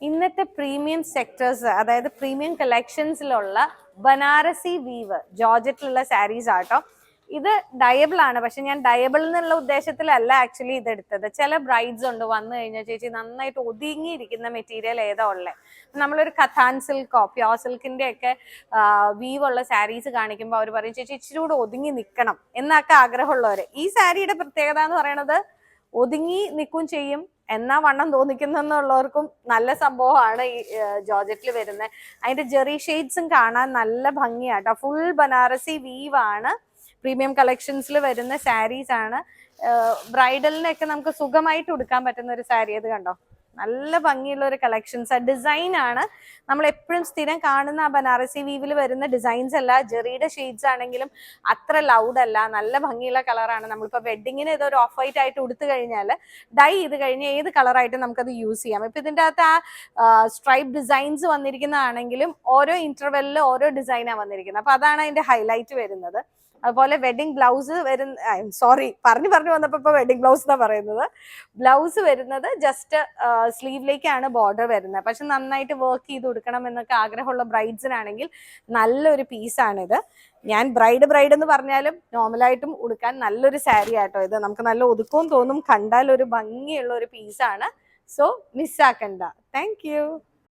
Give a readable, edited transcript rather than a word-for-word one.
ഇന്നത്തെ premium sectors, അതായത് premium കളക്ഷൻസിലുള്ള Banarasi we've ജോർജറ്റിലുള്ള saris ആട്ടോ. ഇത് ഡയബിൾ ആണ്, പക്ഷെ ഞാൻ ഡയബിൾ എന്നുള്ള ഉദ്ദേശത്തിലല്ല ആക്ച്വലി ഇത് എടുത്തത്. ചില ബ്രൈഡ്സ് ഉണ്ട് വന്നു കഴിഞ്ഞാൽ ചേച്ചി നന്നായിട്ട് ഒതുങ്ങിയിരിക്കുന്ന മെറ്റീരിയൽ ഏതാ ഉള്ളത്, നമ്മളൊരു കഥാൻ സിൽക്കോ പ്യോർ സിൽക്കിന്റെ ഒക്കെ വീവ് ഉള്ള സാരീസ് കാണിക്കുമ്പോൾ അവർ പറയും ചേച്ചി ഇച്ചിരി കൂടെ ഒതുങ്ങി നിൽക്കണം എന്നൊക്കെ ആഗ്രഹമുള്ളവര്. ഈ സാരിയുടെ പ്രത്യേകത എന്ന് പറയുന്നത് ഒതുങ്ങി നിൽക്കും ചെയ്യും, എന്നാ വണ്ണം തോന്നിക്കുന്നുള്ളവർക്കും നല്ല സംഭവമാണ് ഈ ജോർജറ്റിൽ വരുന്നത്. അതിന്റെ ജെറി ഷെയ്ഡ്സും കാണാൻ നല്ല ഭംഗിയാട്ടോ. ഫുൾ ബനാറസി വീവ് ആണ്, പ്രീമിയം കളക്ഷൻസിൽ വരുന്ന സാരീസ് ആണ്. ബ്രൈഡലിനൊക്കെ നമുക്ക് സുഖമായിട്ട് ഉടുക്കാൻ പറ്റുന്ന ഒരു സാരി. അത് കണ്ടോ, നല്ല ഭംഗിയുള്ള ഒരു കളക്ഷൻസ്. ഡിസൈൻ ആണ് നമ്മൾ എപ്പോഴും സ്ഥിരം കാണുന്ന ആ ബനാറസി വീവിൽ വരുന്ന ഡിസൈൻസ് അല്ല. ജെറിയുടെ ഷെയ്ഡ്സ് ആണെങ്കിലും അത്ര ലൗഡ് അല്ല, നല്ല ഭംഗിയുള്ള കളറാണ്. നമ്മളിപ്പോൾ വെഡിങ്ങിന് ഇതൊരു ഓഫ് വൈറ്റ് ആയിട്ട് ഉടുത്തു കഴിഞ്ഞാൽ ഡൈ ചെയ്ത് കഴിഞ്ഞാൽ ഏത് കളറായിട്ടും നമുക്കത് യൂസ് ചെയ്യാം. ഇപ്പം ഇതിൻ്റെ അകത്ത് ആ സ്ട്രൈപ്പ് ഡിസൈൻസ് വന്നിരിക്കുന്നതാണെങ്കിലും ഓരോ ഇന്റർവെല്ലിൽ ഓരോ ഡിസൈനാണ് വന്നിരിക്കുന്നത്. അപ്പം അതാണ് അതിന്റെ ഹൈലൈറ്റ് വരുന്നത്. അതുപോലെ വെഡിങ് ബ്ലൗസ് പറഞ്ഞു വന്നപ്പോൾ ഇപ്പോൾ വെഡിങ് ബ്ലൗസ് എന്നാ പറയുന്നത്. ബ്ലൗസ് വരുന്നത് ജസ്റ്റ് സ്ലീവിലേക്കാണ് ബോർഡർ വരുന്നത്. പക്ഷെ നന്നായിട്ട് വർക്ക് ചെയ്ത് കൊടുക്കണം എന്നൊക്കെ ആഗ്രഹമുള്ള ബ്രൈഡ്സിനാണെങ്കിൽ നല്ലൊരു പീസാണിത്. ഞാൻ ബ്രൈഡ് എന്ന് പറഞ്ഞാലും നോർമലായിട്ടും ഉടുക്കാൻ നല്ലൊരു സാരി ആട്ടോ ഇത്. നമുക്ക് നല്ല ഒതുക്കവും തോന്നും, കണ്ടാൽ ഒരു ഭംഗിയുള്ള ഒരു പീസാണ്. സോ മിസ്സാക്കണ്ട. Thank U.